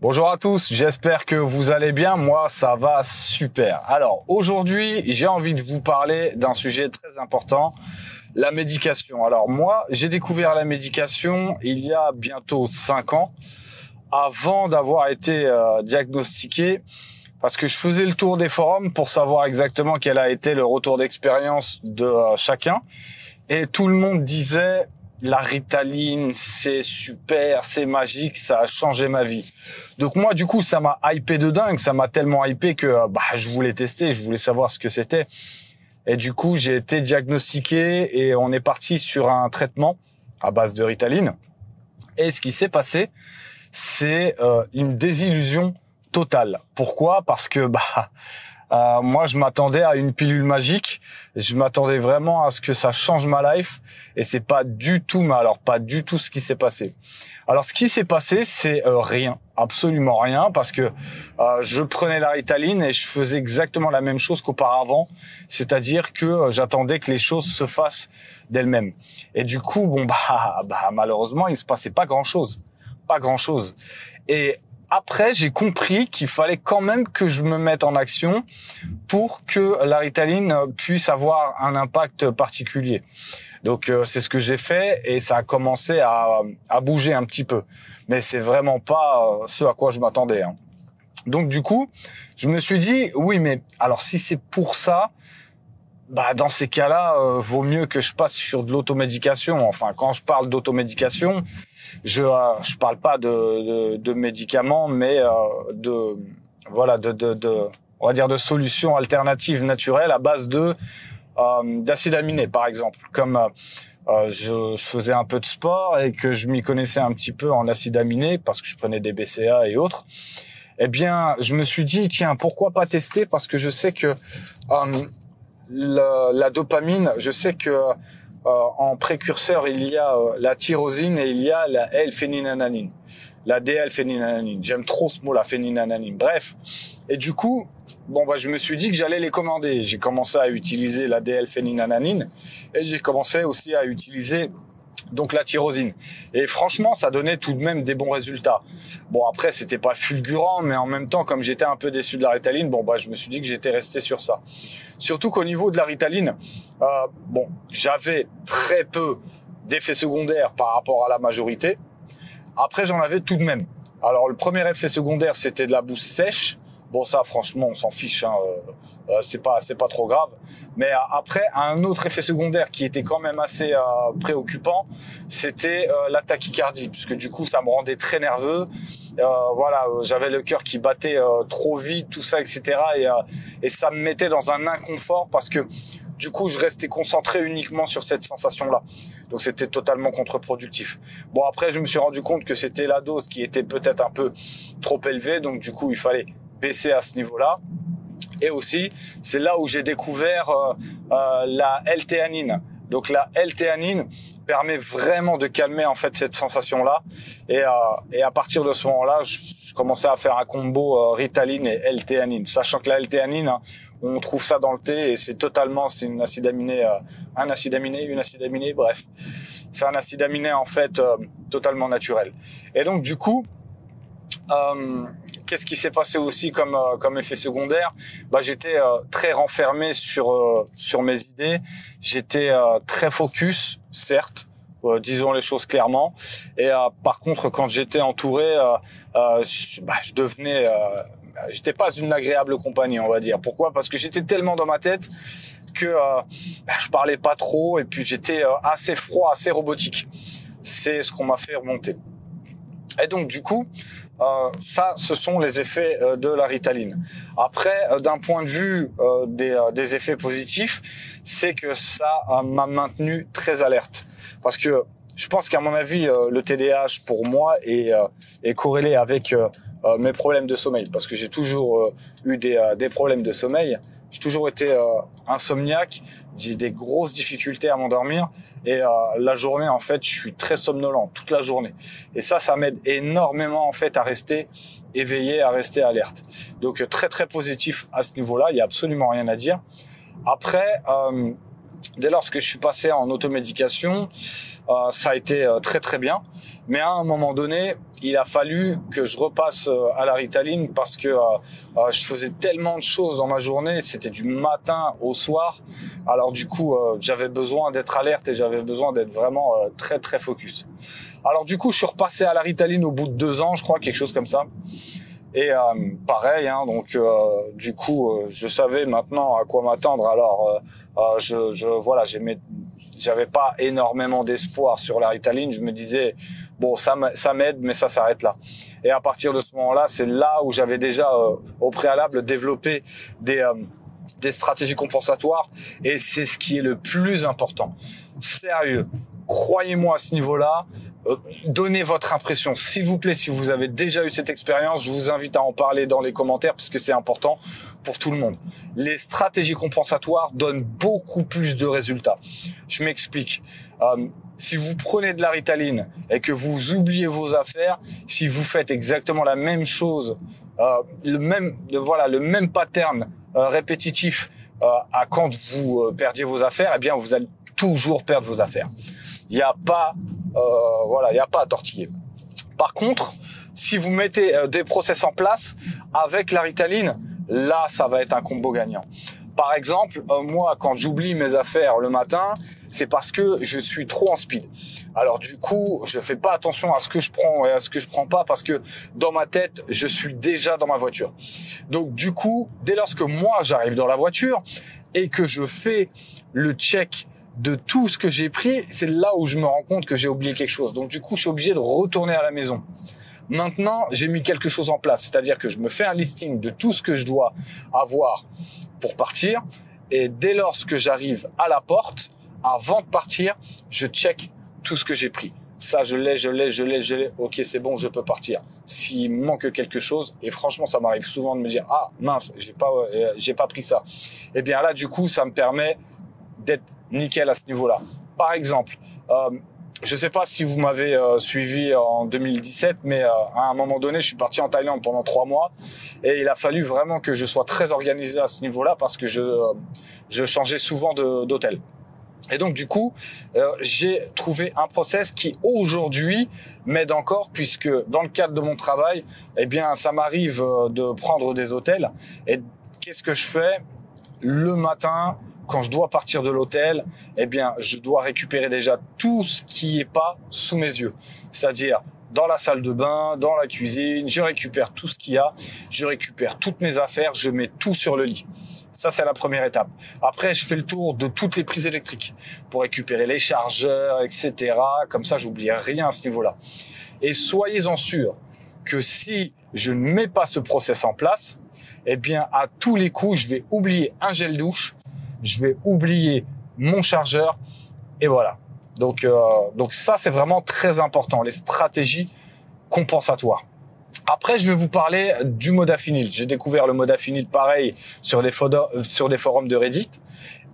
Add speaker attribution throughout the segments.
Speaker 1: Bonjour à tous, j'espère que vous allez bien. Moi, ça va super. Alors, aujourd'hui, j'ai envie de vous parler d'un sujet très important, la médication. Alors, moi, j'ai découvert la médication il y a bientôt 5 ans, avant d'avoir été diagnostiqué, parce que je faisais le tour des forums pour savoir exactement quel a été le retour d'expérience de chacun. Et tout le monde disait... La Ritaline, c'est super, c'est magique, ça a changé ma vie. Donc moi, du coup, ça m'a hypé de dingue, ça m'a tellement hypé que je voulais tester, je voulais savoir ce que c'était. Et du coup, j'ai été diagnostiqué et on est parti sur un traitement à base de Ritaline. Et ce qui s'est passé, c'est une désillusion totale. Pourquoi ? Parce que moi, je m'attendais à une pilule magique. Je m'attendais vraiment à ce que ça change ma life. Et c'est pas du tout, mais alors pas du tout ce qui s'est passé. Alors, ce qui s'est passé, c'est rien. Absolument rien. Parce que je prenais la Ritaline et je faisais exactement la même chose qu'auparavant. C'est-à-dire que j'attendais que les choses se fassent d'elles-mêmes. Et du coup, malheureusement, il se passait pas grand-chose. Pas grand-chose. Et après, j'ai compris qu'il fallait quand même que je me mette en action pour que la Ritaline puisse avoir un impact particulier. Donc, c'est ce que j'ai fait et ça a commencé à bouger un petit peu. Mais c'est vraiment pas ce à quoi je m'attendais, hein. Donc, du coup, je me suis dit, oui, mais alors si c'est pour ça, dans ces cas-là, vaut mieux que je passe sur de l'automédication. Enfin, quand je parle d'automédication, je parle pas de médicaments, mais on va dire de solutions alternatives naturelles à base d'acides aminés, par exemple. Comme je faisais un peu de sport et que je m'y connaissais un petit peu en acides aminés parce que je prenais des BCA et autres. Eh bien, je me suis dit tiens, pourquoi pas tester, parce que je sais que la dopamine, je sais que en précurseur, il y a la tyrosine et il y a la L-phénylalanine, la D-L-phénylalanine. J'aime trop ce mot, la phénylalanine. Bref, et du coup, je me suis dit que j'allais les commander. J'ai commencé à utiliser la D-L-phénylalanine et j'ai commencé aussi à utiliser donc la tyrosine. Et franchement, ça donnait tout de même des bons résultats. Bon, après, c'était pas fulgurant, mais en même temps, comme j'étais un peu déçu de la Ritaline, je me suis dit que j'étais resté sur ça. Surtout qu'au niveau de la Ritaline, j'avais très peu d'effets secondaires par rapport à la majorité. Après, j'en avais tout de même. Alors, le premier effet secondaire, c'était de la bouse sèche. Bon, ça, franchement, on s'en fiche, hein. C'est pas trop grave. Mais après, un autre effet secondaire qui était quand même assez préoccupant, c'était la tachycardie, puisque du coup, ça me rendait très nerveux. J'avais le cœur qui battait trop vite, tout ça, etc. Et ça me mettait dans un inconfort parce que du coup, je restais concentré uniquement sur cette sensation-là. Donc, c'était totalement contre-productif. Bon, après, je me suis rendu compte que c'était la dose qui était peut-être un peu trop élevée. Donc, du coup, il fallait baisser à ce niveau-là. Et aussi, c'est là où j'ai découvert la L-théanine. Donc la L-théanine permet vraiment de calmer en fait cette sensation-là. Et à partir de ce moment-là, je commençais à faire un combo Ritaline et L-théanine, sachant que la L-théanine, on trouve ça dans le thé et c'est une acide aminé, une acide aminée, bref, c'est un acide aminé en fait totalement naturel. Et donc du coup, qu'est-ce qui s'est passé aussi comme effet secondaire ? J'étais très renfermé sur mes idées. J'étais très focus, certes, disons les choses clairement. Et par contre, quand j'étais entouré, je devenais, j'étais pas une agréable compagnie, on va dire. Pourquoi ? Parce que j'étais tellement dans ma tête que je parlais pas trop et puis j'étais assez froid, assez robotique. C'est ce qu'on m'a fait remonter. Et donc du coup, ça, ce sont les effets de la Ritaline. Après, d'un point de vue des effets positifs, c'est que ça m'a maintenu très alerte. Parce que je pense qu'à mon avis, le TDAH pour moi est corrélé avec mes problèmes de sommeil. Parce que j'ai toujours eu des problèmes de sommeil. J'ai toujours été insomniaque. J'ai des grosses difficultés à m'endormir. Et la journée, en fait, je suis très somnolent toute la journée. Et ça m'aide énormément, en fait, à rester éveillé, à rester alerte. Donc, très, très positif à ce niveau-là. Il y a absolument rien à dire. Après, dès lors que je suis passé en automédication, ça a été très très bien. Mais à un moment donné, il a fallu que je repasse à la Ritaline parce que je faisais tellement de choses dans ma journée, c'était du matin au soir. Alors du coup, j'avais besoin d'être alerte et j'avais besoin d'être vraiment très très focus. Alors du coup, je suis repassé à la Ritaline au bout de 2 ans, je crois, quelque chose comme ça. Et pareil, hein, donc du coup, je savais maintenant à quoi m'attendre. Alors, voilà, j'avais pas énormément d'espoir sur la Ritaline. Je me disais, bon, ça m'aide, mais ça s'arrête là. Et à partir de ce moment-là, c'est là où j'avais déjà, au préalable, développé des stratégies compensatoires. Et c'est ce qui est le plus important. Sérieux, croyez-moi à ce niveau-là. Donnez votre impression, s'il vous plaît. Si vous avez déjà eu cette expérience, je vous invite à en parler dans les commentaires parce que c'est important pour tout le monde. Les stratégies compensatoires donnent beaucoup plus de résultats. Je m'explique. Si vous prenez de la Ritaline et que vous oubliez vos affaires, si vous faites exactement la même chose, le même pattern répétitif à quand vous perdiez vos affaires, eh bien vous allez toujours perdre vos affaires. Il n'y a pas il n'y a pas à tortiller. Par contre, si vous mettez des process en place avec la Ritaline, là, ça va être un combo gagnant. Par exemple, moi, quand j'oublie mes affaires le matin, c'est parce que je suis trop en speed. Alors du coup, je fais pas attention à ce que je prends et à ce que je prends pas parce que dans ma tête, je suis déjà dans ma voiture. Donc du coup, dès lors que moi, j'arrive dans la voiture et que je fais le check de tout ce que j'ai pris, c'est là où je me rends compte que j'ai oublié quelque chose. Donc du coup, je suis obligé de retourner à la maison. Maintenant, j'ai mis quelque chose en place, c'est-à-dire que je me fais un listing de tout ce que je dois avoir pour partir. Et dès lors que j'arrive à la porte, avant de partir, je check tout ce que j'ai pris. Ça, je l'ai. Ok, c'est bon, je peux partir. S'il me manque quelque chose, et franchement, ça m'arrive souvent de me dire, ah mince, j'ai pas pris ça. Et bien là, du coup, ça me permet d'être nickel à ce niveau-là. Par exemple, je sais pas si vous m'avez suivi en 2017, mais à un moment donné, je suis parti en Thaïlande pendant 3 mois et il a fallu vraiment que je sois très organisé à ce niveau-là parce que je changeais souvent d'hôtel. Et donc du coup, j'ai trouvé un process qui aujourd'hui m'aide encore puisque dans le cadre de mon travail, eh bien, ça m'arrive de prendre des hôtels. Et qu'est-ce que je fais le matin? Quand je dois partir de l'hôtel, eh bien, je dois récupérer déjà tout ce qui est pas sous mes yeux. C'est-à-dire, dans la salle de bain, dans la cuisine, je récupère tout ce qu'il y a, je récupère toutes mes affaires, je mets tout sur le lit. Ça, c'est la première étape. Après, je fais le tour de toutes les prises électriques pour récupérer les chargeurs, etc. Comme ça, j'oublie rien à ce niveau-là. Et soyez-en sûrs que si je ne mets pas ce process en place, eh bien, à tous les coups, je vais oublier un gel douche, je vais oublier mon chargeur et voilà. Donc ça, c'est vraiment très important, les stratégies compensatoires. Après, je vais vous parler du modafinil. J'ai découvert le modafinil pareil sur des forums de Reddit.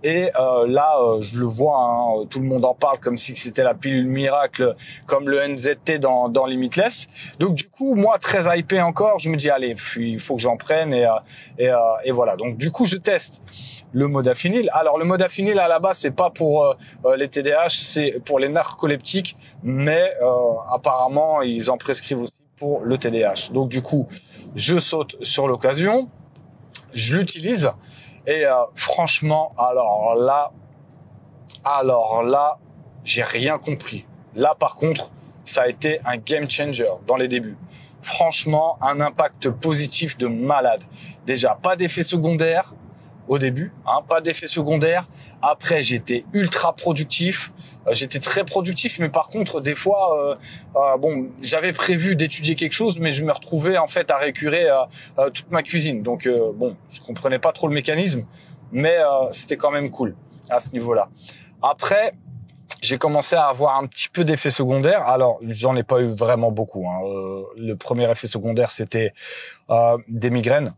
Speaker 1: Et je le vois, hein, tout le monde en parle comme si c'était la pilule miracle, comme le NZT dans Limitless. Donc du coup, moi, très hypé encore, je me dis allez, il faut que j'en prenne et voilà. Donc du coup, je teste le modafinil. Alors le modafinil à la base, c'est pas pour les TDAH, c'est pour les narcoleptiques, mais apparemment ils en prescrivent aussi pour le TDAH. Donc du coup, je saute sur l'occasion, je l'utilise. Et franchement, alors là, j'ai rien compris. Là, par contre, ça a été un game changer dans les débuts. Franchement, un impact positif de malade. Déjà, pas d'effet secondaire au début, hein, pas d'effet secondaire. Après, j'étais ultra productif. J'étais très productif, mais par contre, des fois, j'avais prévu d'étudier quelque chose, mais je me retrouvais en fait à récurer toute ma cuisine. Donc, je comprenais pas trop le mécanisme, mais c'était quand même cool à ce niveau-là. Après, j'ai commencé à avoir un petit peu d'effets secondaires. Alors, j'en ai pas eu vraiment beaucoup, hein. Le premier effet secondaire, c'était des migraines.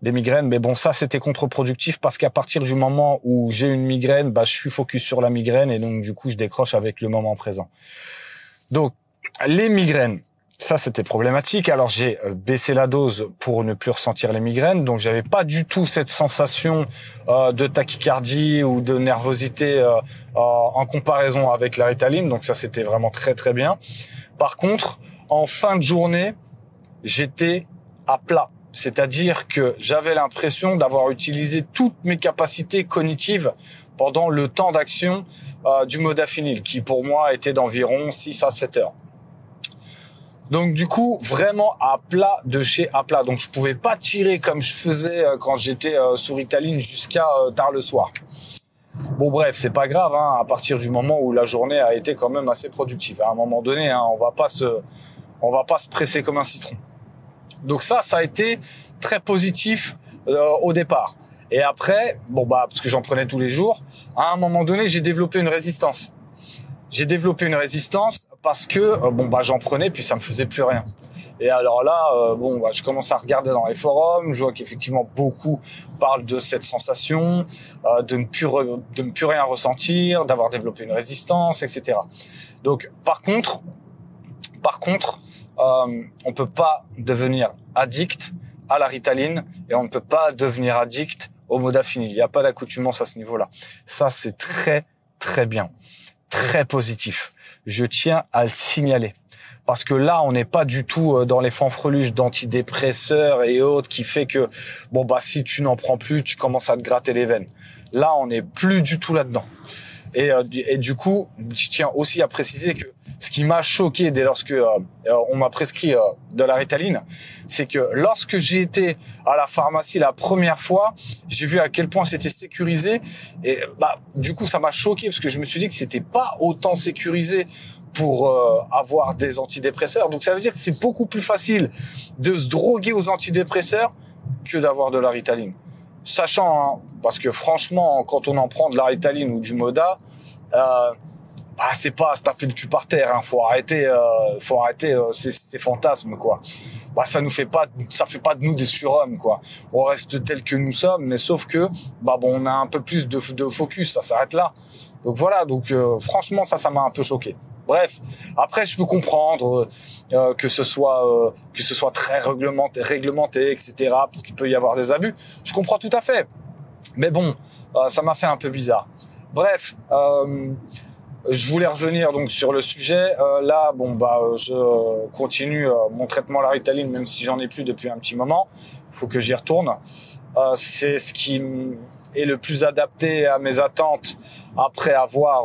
Speaker 1: Mais bon, ça, c'était contre-productif parce qu'à partir du moment où j'ai une migraine, je suis focus sur la migraine et donc, du coup, je décroche avec le moment présent. Donc, les migraines. Ça, c'était problématique. Alors, j'ai baissé la dose pour ne plus ressentir les migraines. Donc, j'avais pas du tout cette sensation de tachycardie ou de nervosité en comparaison avec la Ritaline. Donc, ça, c'était vraiment très, très bien. Par contre, en fin de journée, j'étais à plat. C'est-à-dire que j'avais l'impression d'avoir utilisé toutes mes capacités cognitives pendant le temps d'action du modafinil, qui pour moi était d'environ 6 à 7 heures. Donc du coup, vraiment à plat de chez à plat. Donc je pouvais pas tirer comme je faisais quand j'étais sous Ritaline jusqu'à tard le soir. Bon bref, c'est pas grave, hein, à partir du moment où la journée a été quand même assez productive. À un moment donné, hein, on va pas se presser comme un citron. Donc ça a été très positif au départ. Et après, parce que j'en prenais tous les jours, à un moment donné, j'ai développé une résistance. Parce que j'en prenais puis ça me faisait plus rien. Et alors là, je commence à regarder dans les forums, je vois qu'effectivement beaucoup parlent de cette sensation, de ne plus rien ressentir, d'avoir développé une résistance, etc. Donc par contre, on peut pas devenir addict à la Ritaline et on ne peut pas devenir addict au modafinil. Il n'y a pas d'accoutumance à ce niveau-là. Ça, c'est très, très bien. Très positif. Je tiens à le signaler. Parce que là, on n'est pas du tout dans les fanfreluches d'antidépresseurs et autres qui fait que, si tu n'en prends plus, tu commences à te gratter les veines. Là, on n'est plus du tout là-dedans. Et du coup, je tiens aussi à préciser que ce qui m'a choqué dès lorsque on m'a prescrit de la Ritaline, c'est que lorsque j'ai été à la pharmacie la première fois, j'ai vu à quel point c'était sécurisé. Et du coup, ça m'a choqué parce que je me suis dit que c'était pas autant sécurisé pour avoir des antidépresseurs. Donc ça veut dire que c'est beaucoup plus facile de se droguer aux antidépresseurs que d'avoir de la Ritaline. Sachant, hein, parce que franchement, quand on en prend de la Ritaline ou du Moda, c'est pas à se taper le cul par terre, hein. Faut arrêter ces fantasmes, quoi. Ça fait pas de nous des surhommes, quoi. On reste tel que nous sommes, mais sauf que, on a un peu plus de focus, ça s'arrête là. Donc voilà, franchement, ça m'a un peu choqué. Bref, après je peux comprendre que ce soit très réglementé, etc. Parce qu'il peut y avoir des abus. Je comprends tout à fait. Mais ça m'a fait un peu bizarre. Bref, je voulais revenir donc sur le sujet. Je continue mon traitement à la Ritaline, même si j'en ai plus depuis un petit moment. Il faut que j'y retourne. C'est ce qui est le plus adapté à mes attentes après avoir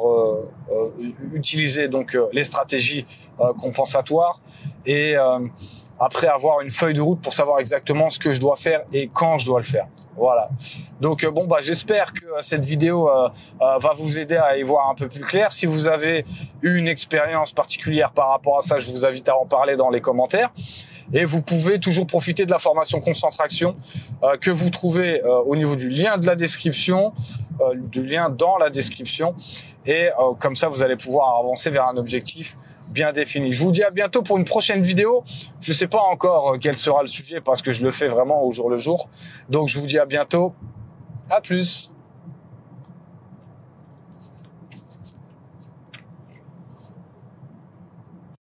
Speaker 1: utilisé les stratégies compensatoires et après avoir une feuille de route pour savoir exactement ce que je dois faire et quand je dois le faire. Voilà. Donc j'espère que cette vidéo va vous aider à y voir un peu plus clair. Si vous avez eu une expérience particulière par rapport à ça, je vous invite à en parler dans les commentaires. Et vous pouvez toujours profiter de la formation Concentraction que vous trouvez au niveau du lien de la description, du lien dans la description. Et comme ça, vous allez pouvoir avancer vers un objectif bien défini. Je vous dis à bientôt pour une prochaine vidéo. Je ne sais pas encore quel sera le sujet parce que je le fais vraiment au jour le jour. Donc, je vous dis à bientôt. À plus.